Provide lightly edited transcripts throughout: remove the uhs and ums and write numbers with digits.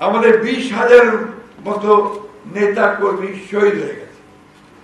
আমাদের 20,000 মতো নেতা কর্মী শহীদ হয়ে গেছে।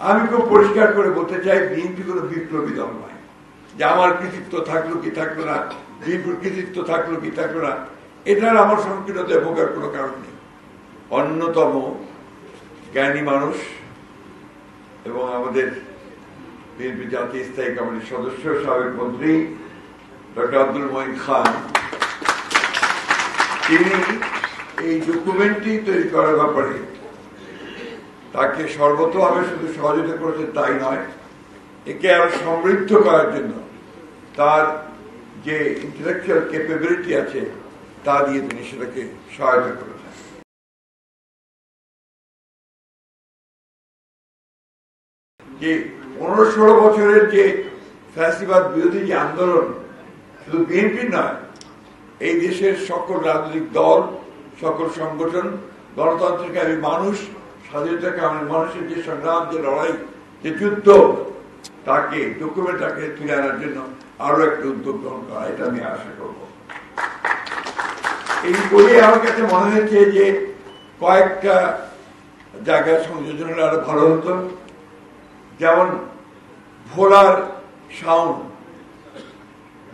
আমি খুব পরিষ্কার করে বলতে চাই, বিএনপি কোনো বিপ্লবী দল নয় যে আমার কৃতিত্ব থাকলো কি থাকলো না, বিএনপির কৃতিত্ব থাকলো কি থাকলো না, এটার আমার সংকীর্ণতায় ভোগার কোনো কারণ নেই। অন্যতম জ্ঞানী মানুষ এবং আমাদের বিএনপি জাতীয় স্থায়ী কমিটির সদস্য, সাবেক মন্ত্রী ডক্টর আব্দুল মঈন খান, তিনি এই ডকুমেন্টটি তৈরি করার ব্যাপারে তাকে সর্বতভাবে শুধু সহযোগিতা করেছেন তাই নয়, একে আরো সমৃদ্ধ করার জন্য তার যে ইন্টেলেকচুয়াল ক্যাপাবিলিটি আছে তা দিয়ে তিনি সেটাকে সহায়তা করেছেন। যে 15-16 বছরের যে ফ্যাসিবাদ বিরোধী যে আন্দোলন শুধু বিএনপি নয়, এই দেশের সকল রাজনৈতিক দল, সকল সংগঠন, গণতন্ত্রকামী মানুষ, স্বাধীনতাকামী মানুষের যে সংগ্রাম, যে লড়াই, যে যুদ্ধ, তাকে ডকুমেন্টটাকে তুলে আনার জন্য আরো একটা উদ্যোগ গ্রহণ করা, এটা আমি আশা করব। এই বলে আমার কাছে মনে হয়েছে যে কয়েকটা জায়গায় সংযোজন হলে আরো ভালো হতো। যেমন ভোলার শাওন,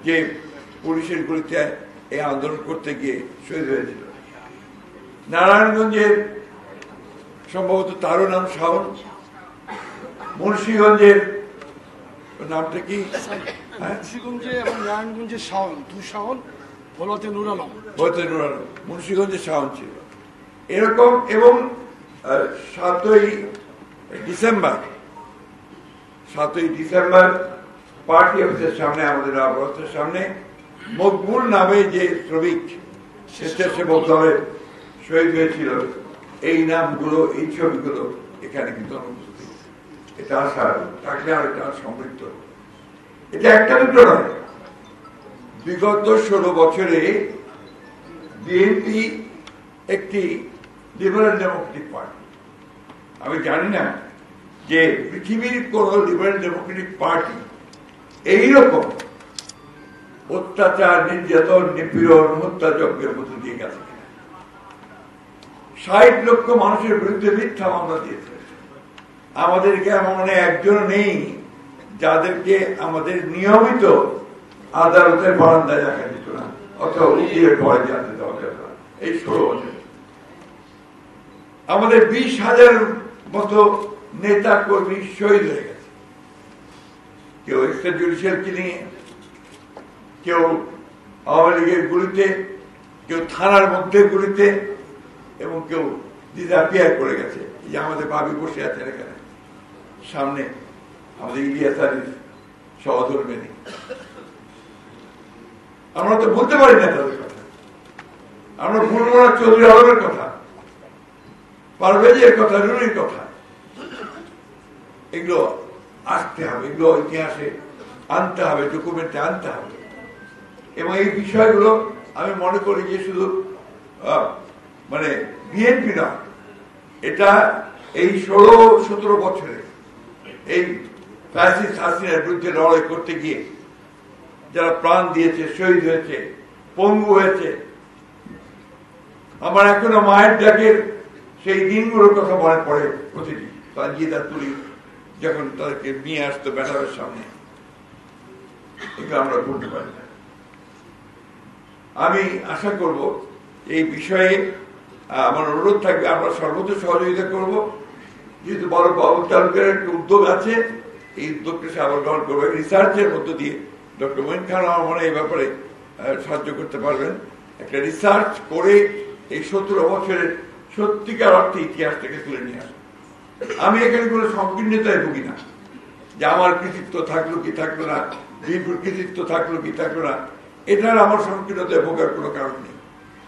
যে পুলিশের গুলিতে এই আন্দোলন করতে গিয়ে শহীদ হয়েছিল। নারায়ণগঞ্জের সম্ভবত তারও নাম শাওন। মুন্সিগঞ্জের নামটা কি? মুন্সিগঞ্জে এবং নারায়ণগঞ্জে শাওন, দুই শাওন, ভোলাতে নুর আলম। মুন্সিগঞ্জে শাওন ছিল এরকম। এবং 7ই ডিসেম্বর পার্টি অফিসের সামনে, আমাদের অবস্থার সামনে, মকবুল নামে যে শ্রমিক স্বেচ্ছাসেবক দলে শহীদ হয়েছিল, এই নামগুলো, এই ছবিগুলো এখানে কিন্তু অনুপস্থিত। এটা আসার থাকলে আর এটা সমৃদ্ধ। এটা একটা দুটো নয়, বিগত 16 বছরে বিএনপি একটি লিবারেল ডেমোক্রেটিক পার্টি। আমি জানি না যে পৃথিবীর কোন লিবারেল ডেমোক্রেটিক পার্টি এইরকম অত্যাচার, নির্যাতন, নিপীড়ন, হত্যাযজ্ঞের মধ্যে দিয়ে গেছে। 60 লক্ষ মানুষের বিরুদ্ধে মিথ্যা মামলা দিয়েছে। আমাদেরকে এমন একজন নেই যাদেরকে আমাদের নিয়মিত আদালতের বারান্দায় দেখা যেত না, অথবা উকিলের ঘরে যেতে দেওয়া যেত না। এই 16 বছর আমাদের 20,000 মতো নেতা কর্মী শহীদ হয়ে গেছে। কেউ এক্সট্রা জুডিশিয়াল কিলিং এ, কেউ আওয়ামী লীগের গুলিতে, কেউ থানার মধ্যে গুলিতে, এবং কেউ ডিসঅ্যাপিয়ার করে গেছে। এই যে আমাদের ভাবি বসে আছেন এখানে সামনে, আমাদের ইলিয়াস আলীর সহধর্মিণী, আমরা তো বলতে পারি না তাদের কথা। আমরা ভুলবো না চৌধুরী আলমের কথা, পারভেজের কথা, রুনির কথা। এগুলো আসতে হবে, এগুলো ইতিহাসে আনতে হবে, ডকুমেন্টে আনতে হবে। এবং এই বিষয়গুলো আমি মনে করি যে শুধু মানে বিএনপি না, এটা এই 16-17 বছরে এই ফ্যাসিস্ট হাসিনার বিরুদ্ধে লড়াই করতে গিয়ে যারা প্রাণ দিয়েছে, শহীদ হয়েছে, পঙ্গু হয়েছে, আমার এখনো মায়ের ডাকের সেই দিনগুলোর কথা মনে পড়ে প্রতিটি। তানজিদা তুলি যখন তাদেরকে নিয়ে আসতো ব্যাটারের সামনে, এগুলো আমরা করতে পারি না। আমি আশা করব এই বিষয়ে আমার অনুরোধ থাকবে, আমরা সর্বোচ্চ সহযোগিতা করব। যেহেতু বড় বাবু তালুকের একটা উদ্যোগ আছে, এই উদ্যোগকে সে আবার গ্রহণ করবে রিসার্চের মধ্য দিয়ে। ডক্টর মঈন খান আমার মনে এই ব্যাপারে সাহায্য করতে পারবেন। একটা রিসার্চ করে এই 17 বছরের সত্যিকার অর্থে ইতিহাসটাকে তুলে নিয়ে আসে। আমি এখানে কোনো সংকীর্ণতায় ভুগি না যে আমার কৃতিত্ব থাকলো কি থাকলো না, বিপুর কৃতিত্ব থাকলো কি থাকলো না, এটার আমার সংকীর্ণতায় ভোগার কোনো কারণ নেই।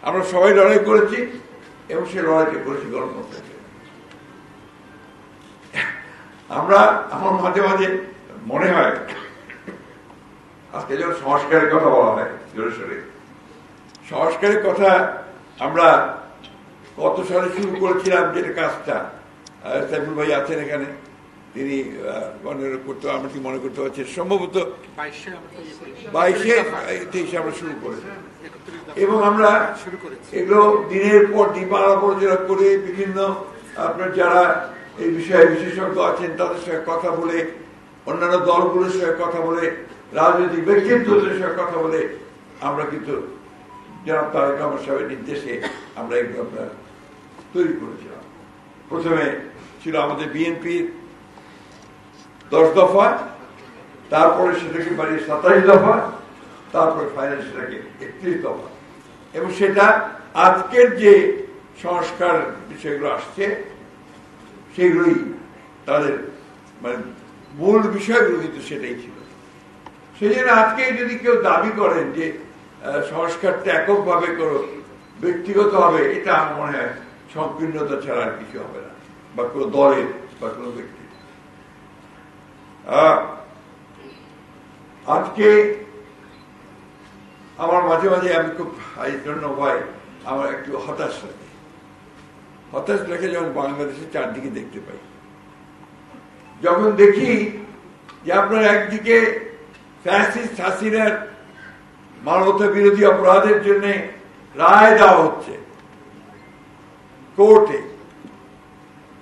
আমরা সবাই লড়াই করেছি এবং সে লড়াইটা করেছি গণতন্ত্রের। আমার মাঝে মাঝে মনে হয়, আজকে যখন সংস্কারের কথা বলা হয় জোরে সোরে, সংস্কারের কথা আমরা কত সালে শুরু করেছিলাম, যেটা কাজটা সাইফুল ভাই আছেন এখানে, তিনি করতে আমরা কি মনে করতে পারছি সম্ভবত 22-23 আমরা শুরু করেছি এবং আমরা এগুলো দিনের পর দিন আলোচনা করে বিভিন্ন আপনার যারা এই বিষয়ে বিশেষজ্ঞ আছেন তাদের সঙ্গে কথা বলে অন্যান্য দলগুলোর সঙ্গে কথা বলে রাজনৈতিক ব্যক্তিত্বদের সঙ্গে কথা বলে আমরা কিন্তু জনাব তারেক রহমান সাহেবের নির্দেশে আমরা এগুলো আমরা তৈরি করেছিলাম। প্রথমে ছিল আমাদের বিএনপির 10 দফা, তারপরে সেটাকে বাড়িয়ে 27 দফা, তারপরে ফাইনাল সেটাকে 31 দফা এবং সেটা আজকের যে সংস্কার বিষয়গুলো আসছে সেগুলোই তাদের মানে মূল বিষয়গুলো কিন্তু সেটাই ছিল। সেই জন্য আজকে যদি কেউ দাবি করেন যে সংস্কারটা এককভাবে করো ব্যক্তিগত হবে, এটা আমার মনে হয় সংকীর্ণতা ছাড়া আর কিছু হবে না, বা কোনো দলের বা কোনো ব্যক্তি। আজকে আমার মাঝে মাঝে আমি খুব ভয় আমার একটু হতাশ লাগে যখন বাংলাদেশের চারদিকে দেখতে পাই, যখন দেখি যে আপনার একদিকে ফ্যাসিস্ট হাসিনার মানবতা বিরোধী অপরাধের জন্য রায় দেওয়া হচ্ছে কোর্টে,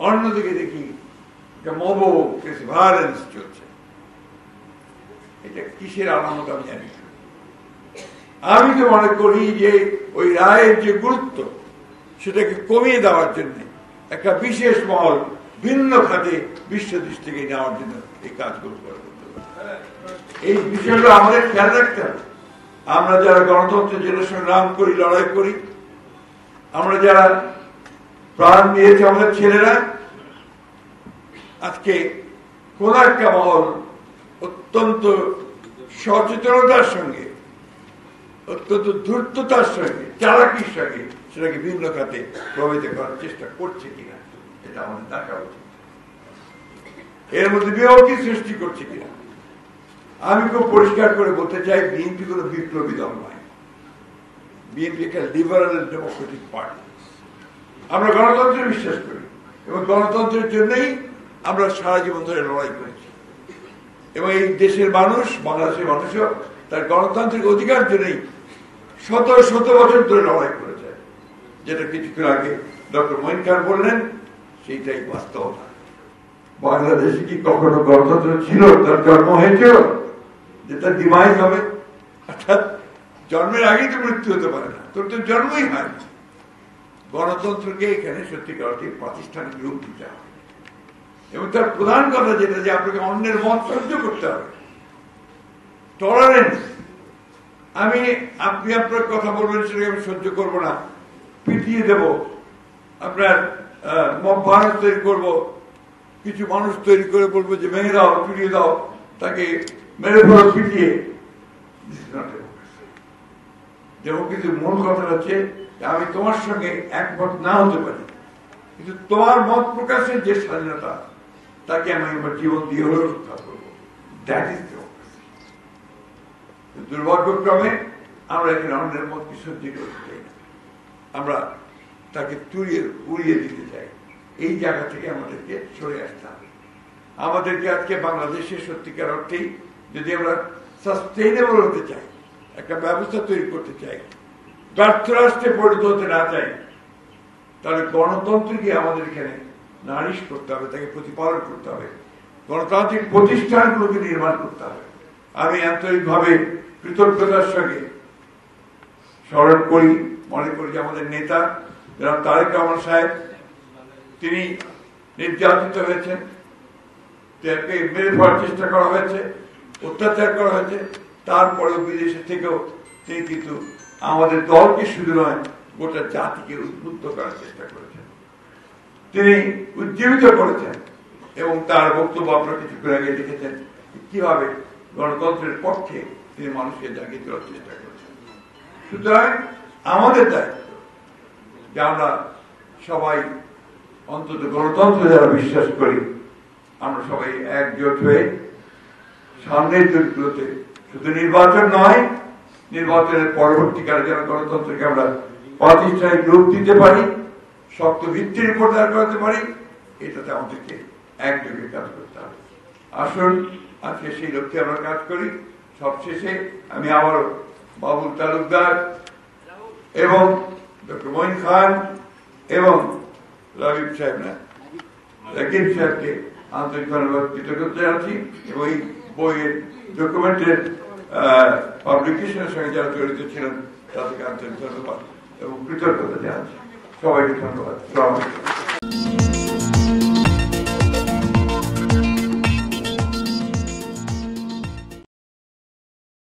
অন্যদিকে দেখি মব ভায়োলেন্স চলছে। এটা কিসের আলামত আমি জানি। আমি তো মনে করি যে ওই রায়ের যে গুরুত্ব সেটাকে কমিয়ে দেওয়ার জন্য একটা বিশেষ মহল ভিন্ন খাতে বিশ্ব দৃষ্টিকে নেওয়ার জন্য এই কাজগুলো করে করতে হবে। এই বিষয়গুলো আমাদের খেয়াল রাখতে হবে। আমরা যারা গণতন্ত্রের জন্য সংগ্রাম করি, লড়াই করি, আমরা যারা প্রাণ দিয়েছি আমাদের ছেলেরা, আজকে কোন একটা মহল অত্যন্ত সচেতনতার সঙ্গে, অত্যন্ত ধূর্ততার সঙ্গে, চালাকির সঙ্গে সেটাকে ভিন্ন খাতে প্রভাবিত করার চেষ্টা করছে কিনা এটা আমাদের দেখা উচিত। এর মধ্যে বিভক্তি সৃষ্টি করছে কিনা। আমি খুব পরিষ্কার করে বলতে চাই, বিএনপি কোন বিপ্লবী দল নয়। বিএনপি একটা লিবারাল ডেমোক্রেটিক পার্টি। আমরা গণতন্ত্রে বিশ্বাস করি এবং গণতন্ত্রের জন্যই আমরা সারা জীবন ধরে লড়াই করেছি এবং এই দেশের মানুষ, বাংলাদেশের মানুষও তার গণতান্ত্রিক অধিকার জন্যই শত শত বছর ধরে লড়াই করেছে। যেটা কিছুক্ষণ আগে ডক্টর মঈন খান বললেন, সেইটাই বাস্তবতা। বাংলাদেশে কি কখনো গণতন্ত্র ছিল? তার জন্ম হয়েছিল যে তার ডিমাইজ হবে, অর্থাৎ জন্মের আগেই তো মৃত্যু হতে পারে না, তোর তো জন্মই হয় না। গণতন্ত্রকে এখানে সত্যিকার অর্থে প্রাতিষ্ঠানিক রূপ দিতে হবে এবং তার প্রধান কথা যেটা যে আপনাকে অন্যের মত সহ্য করতে হবে, টলারেন্স। আপনি আপনার কথা বলবেন সেটাকে আমি সহ্য করবো না, পিটিয়ে দেব, আপনার মব ভায়োলেন্স তৈরি করবো, কিছু মানুষ তৈরি করে বলবো যে ভেঙে দাও, ফিরিয়ে দাও, তাকে মেরে ফেলো পিটিয়ে। ডেমোক্রেসির মূল কথা হচ্ছে আমি তোমার সঙ্গে একমত না হতে পারি, কিন্তু তোমার মত প্রকাশের যে স্বাধীনতা তাকে আমি আমার জীবন দিয়ে হলেও রক্ষা করবো। That is democracy. দুর্ভাগ্যক্রমে আমরা এখানে অন্যের মতকে সহ্য করতে চাই না, আমরা তাকে উড়িয়ে দিতে চাই। এই জায়গা থেকে আমাদেরকে সরে আসতে হবে। আমাদেরকে আজকে বাংলাদেশের সত্যিকার অর্থেই যদি আমরা সাস্টেইনেবল হতে চাই, একটা ব্যবস্থা তৈরি করতে চাই, ব্যর্থ রাষ্ট্রে পরিণত হতে না চাই, তাহলে গণতন্ত্রকে আমাদের এখানে নারিশ করতে হবে, তাকে প্রতিপালন করতে হবে, গণতান্ত্রিক প্রতিষ্ঠানগুলোকে নির্মাণ করতে হবে। আমি আন্তরিকভাবে কৃতজ্ঞতার সঙ্গে স্মরণ করি, মনে করি যে আমাদের নেতা জনাব তারেক রহমান সাহেব, তিনি নির্যাতিত হয়েছেন, তাকে মেরে ফেলার চেষ্টা করা হয়েছে, অত্যাচার করা হয়েছে, তারপরেও বিদেশে থেকেও তিনি কিন্তু আমাদের দলকে শুধু নয় গোটা জাতিকে উদ্বুদ্ধ করার চেষ্টা করেছেন, তিনি উজ্জীবিত করেছেন এবং তার বক্তব্য আপনারা কিছুক্ষণ আগে দেখেছেন কিভাবে গণতন্ত্রের পক্ষে তিনি মানুষকে জাগিয়ে তোলার চেষ্টা করেছেন। সুতরাং আমাদের দায়িত্ব যে আমরা সবাই অন্তত গণতন্ত্রে যারা বিশ্বাস করি, আমরা সবাই একজোট হয়ে সামনের দিনগুলোতে শুধু নির্বাচন নয়, নির্বাচনের পরবর্তীকালে যেন গণতন্ত্রকে আমরা প্রাতিষ্ঠানিক রূপ দিতে পারি, শক্ত ভিত্তির উপর দাঁড় করাতে পারি, এটাতে আমাদেরকে একযোগে কাজ করতে হবে। আসুন আজকে সেই লক্ষ্যে আমরা কাজ করি। সবশেষে আমি আবারও বাবুল তালুকদার এবং ডক্টর মঈন খান এবং রাকিব সাহেবকে আন্তরিক ধন্যবাদ কৃতজ্ঞতা জানাচ্ছি এবং এই বইয়ের ডকুমেন্টের পাবলিকেশনের সঙ্গে যারা জড়িত ছিলেন তাদেরকে আন্তরিক ধন্যবাদ এবং কৃতজ্ঞতা জানাচ্ছি। সবাইকে ধন্যবাদ।